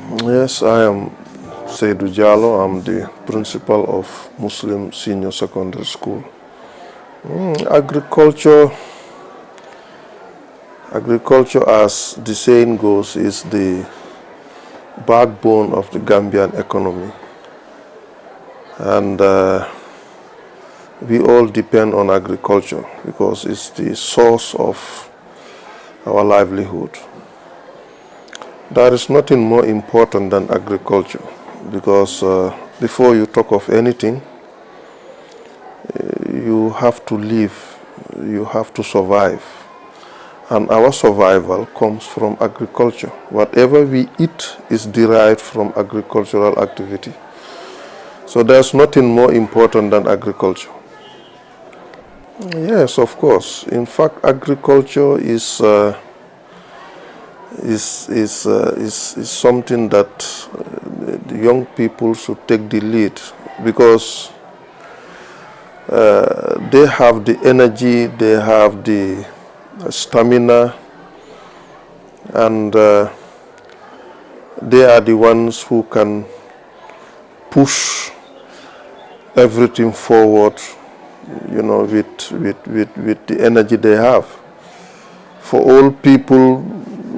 Yes, I am Mr.Jallow. I'm the principal of Muslim Senior Secondary School. Agriculture, agriculture, as the saying goes, is the backbone of the Gambian economy, and we all depend on agriculture because it's the source of our livelihood. There is nothing more important than agriculture because before you talk of anything, you have to live, you have to survive. And our survival comes from agriculture. Whatever we eat is derived from agricultural activity. So there's nothing more important than agriculture. Yes, of course. In fact, agriculture is something that the young people should take the lead because they have the energy, they have the stamina, and they are the ones who can push everything forward, with the energy they have. For all people,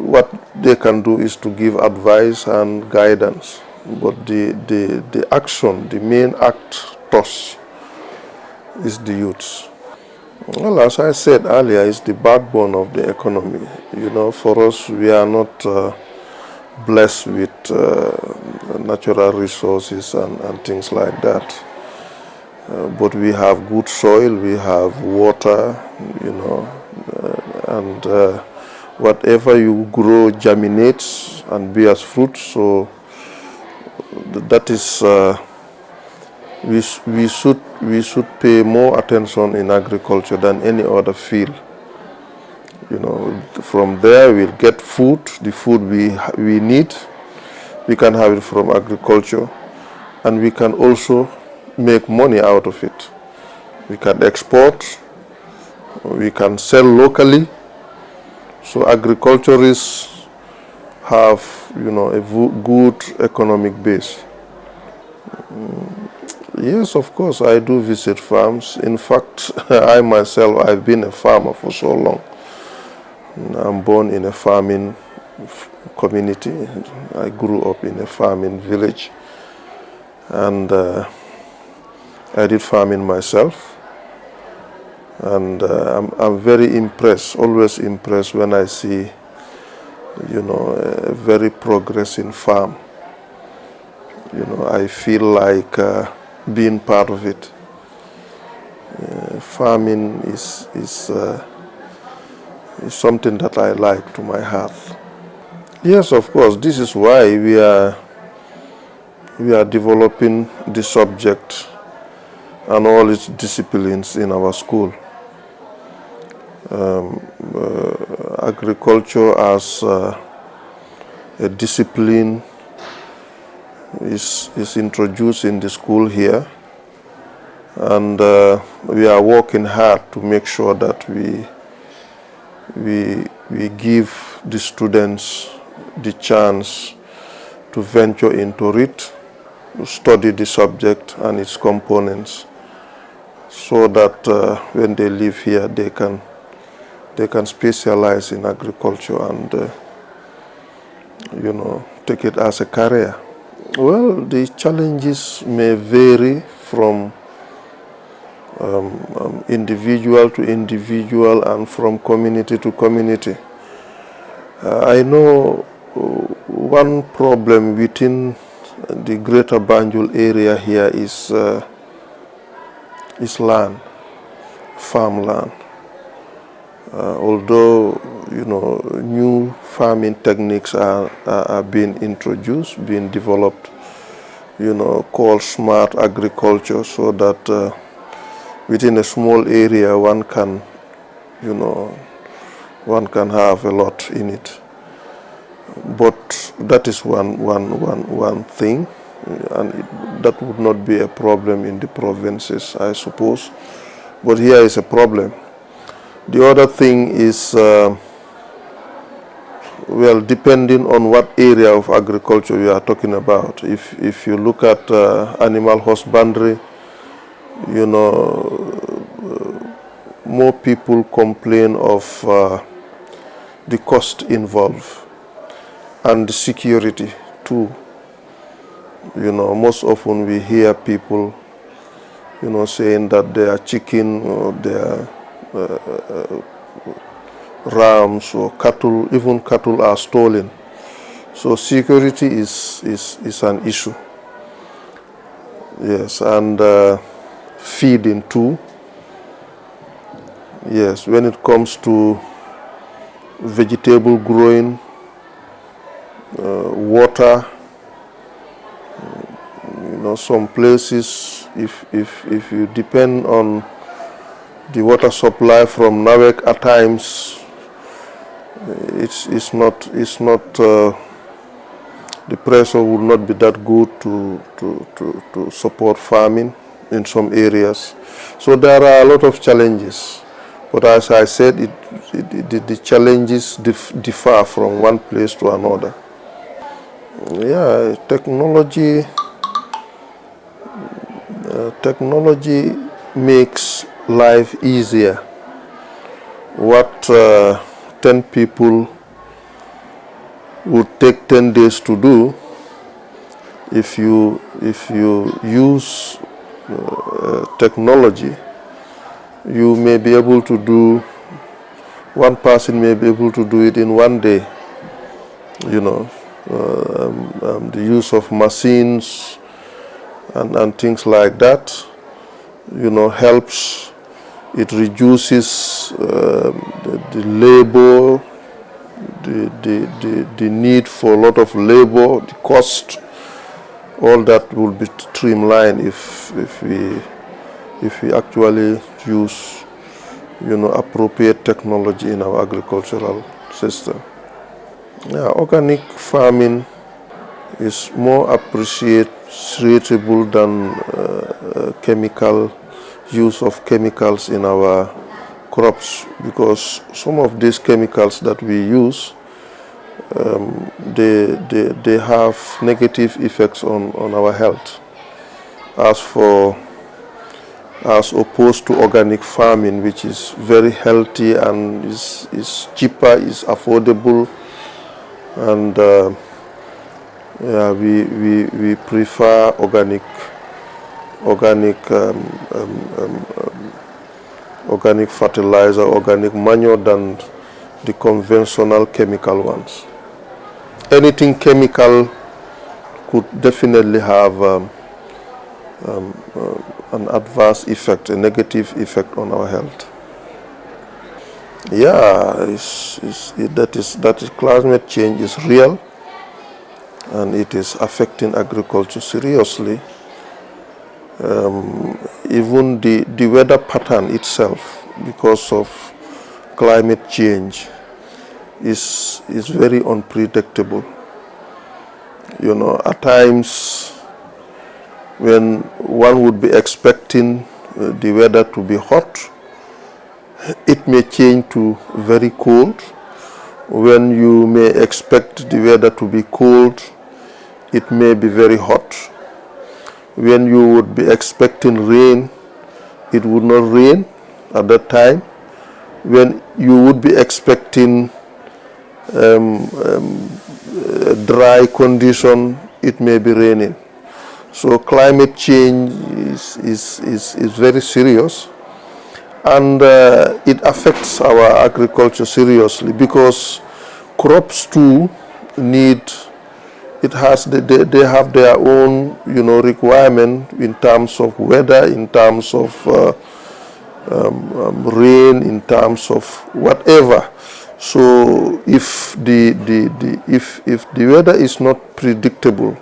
what they can do is to give advice and guidance, but the action, the main actors, is the youths. Well, as I said earlier, it's the backbone of the economy. For us, we are not blessed with natural resources and things like that. But we have good soil, we have water, and whatever you grow germinates and bears fruit. So that is we should pay more attention in agriculture than any other field. From there we'll get food, the food we need. We can have it from agriculture, and we can also make money out of it. We can export, we can sell locally. So agriculturists have, a good economic base. Yes, of course, I do visit farms. In fact, I myself, I've been a farmer for so long. I'm born in a farming community. I grew up in a farming village, and I did farming myself. And I'm very impressed, always impressed when I see, a very progressing farm. I feel like being part of it. Farming is something that I like to my heart. Yes, of course, this is why we are developing the subject and all its disciplines in our school. Agriculture as a discipline is introduced in the school here, and we are working hard to make sure that we give the students the chance to venture into it, to study the subject and its components, so that when they live here they can specialize in agriculture and take it as a career. Well, the challenges may vary from individual to individual and from community to community. I know one problem within the greater Banjul area here is land, farmland. Although new farming techniques are being introduced, being developed, called smart agriculture, so that within a small area one can have a lot in it. But that is one thing, and that would not be a problem in the provinces, I suppose. But here is a problem. The other thing is well, depending on what area of agriculture you are talking about. If you look at animal husbandry, you know, more people complain of the cost involved and the security too. You know, most often we hear people, you know, saying that their chicken or their rams or cattle, even cattle are stolen. So security is an issue. Yes, and feeding too. Yes, when it comes to vegetable growing, water, you know, some places, if you depend on the water supply from NAWEC at times, it's not the pressure would not be that good to support farming in some areas. So there are a lot of challenges. But as I said, the challenges differ from one place to another. Yeah, technology makes life easier. What 10 people would take 10 days to do, if you use technology, you may be able to do, one person may be able to do it in one day. You know, the use of machines and things like that, you know, helps. It reduces the labor, the need for a lot of labor, the cost. All that will be streamlined if we actually use, you know, appropriate technology in our agricultural system. Yeah, organic farming is more appreciable than chemical use of chemicals in our crops, because some of these chemicals that we use, they have negative effects on our health. As opposed to organic farming, which is very healthy and is cheaper, is affordable, and yeah, we prefer organic fertilizer, organic manure than the conventional chemical ones. Anything chemical could definitely have an adverse effect, a negative effect on our health. Yeah, that is climate change is real, and it is affecting agriculture seriously. Even the weather pattern itself, because of climate change, is very unpredictable. You know, at times when one would be expecting the weather to be hot, it may change to very cold. When you may expect the weather to be cold, it may be very hot. When you would be expecting rain, it would not rain at that time. When you would be expecting dry condition, it may be raining. So climate change is very serious, and it affects our agriculture seriously, because crops too need, they have their own, you know, requirement in terms of weather, in terms of rain, in terms of whatever. So if the weather is not predictable,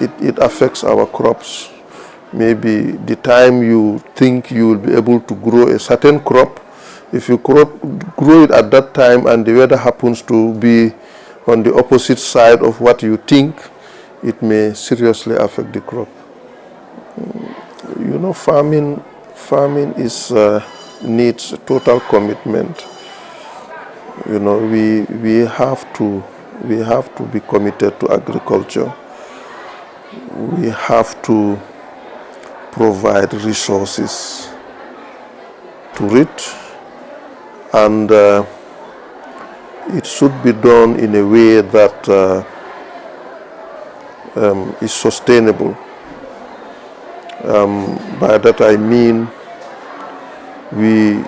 it affects our crops. Maybe the time you think you will be able to grow a certain crop, if you grow it at that time and the weather happens to be on the opposite side of what you think, it may seriously affect the crop. You know, farming is needs a total commitment. You know, we have to be committed to agriculture. We have to provide resources to it, and it should be done in a way that is sustainable. By that I mean we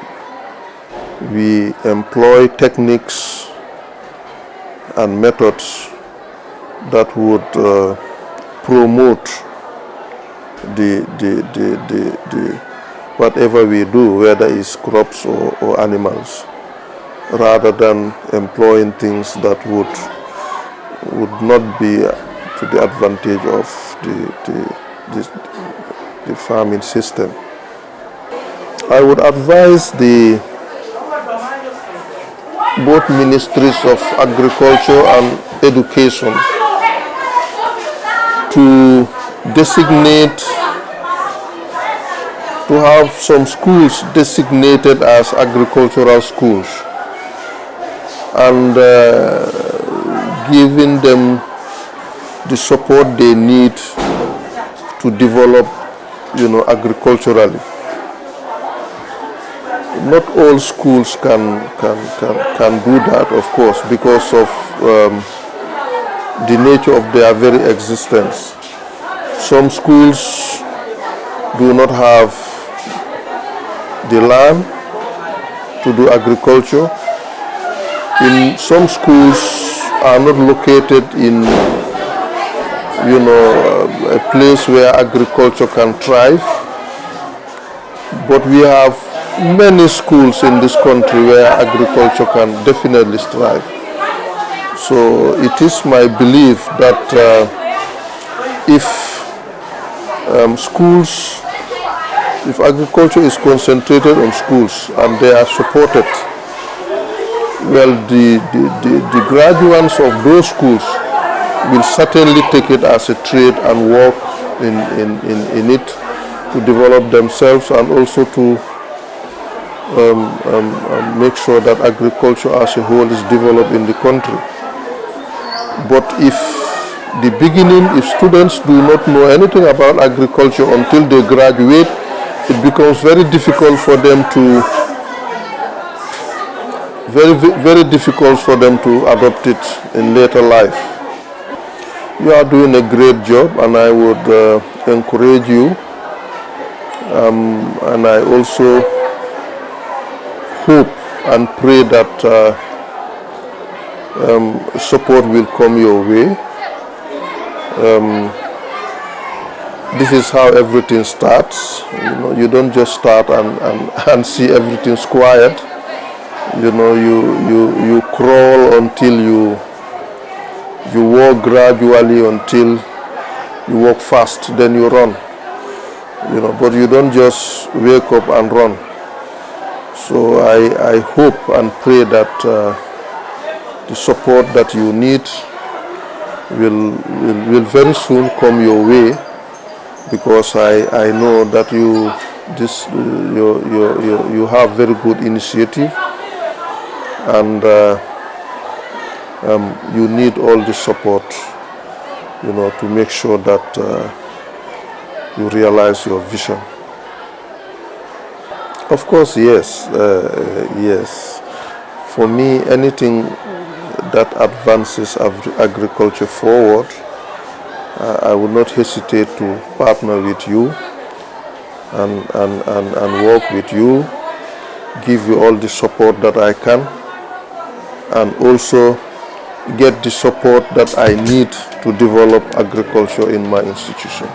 employ techniques and methods that would promote the whatever we do, whether it's crops or animals, rather than employing things that would not be to the advantage of the farming system. I would advise both ministries of agriculture and education to designate, to have some schools designated as agricultural schools, and giving them the support they need to develop, agriculturally. Not all schools can do that, of course, because of the nature of their very existence. Some schools do not have the land to do agriculture. In some schools are not located in a place where agriculture can thrive, but we have many schools in this country where agriculture can definitely thrive. So it is my belief that if agriculture is concentrated on schools and they are supported, well, the graduates of those schools will certainly take it as a trade and work in it to develop themselves, and also to make sure that agriculture as a whole is developed in the country. But if students do not know anything about agriculture until they graduate, it becomes very difficult for them to adopt it in later life. You are doing a great job, and I would encourage you, and I also hope and pray that support will come your way. This is how everything starts. You don't just start and see everything's quiet. You crawl until you walk gradually until you walk fast, then you run. But you don't just wake up and run. So I hope and pray that the support that you need will very soon come your way, because I know that you have very good initiative, and you need all the support, to make sure that you realize your vision. Of course, yes, yes. For me, anything that advances agriculture forward, I would not hesitate to partner with you and work with you, give you all the support that I can, and also get the support that I need to develop agriculture in my institution.